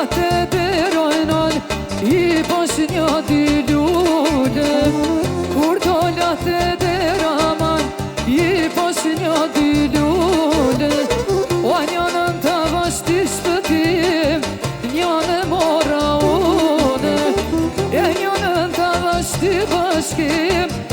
te derojnon I bosh një dy lule Kur dolla te deraman I bosh një dy lule O njënën të vashti shpëtim Njënë mora une E njënën të vashti bashkim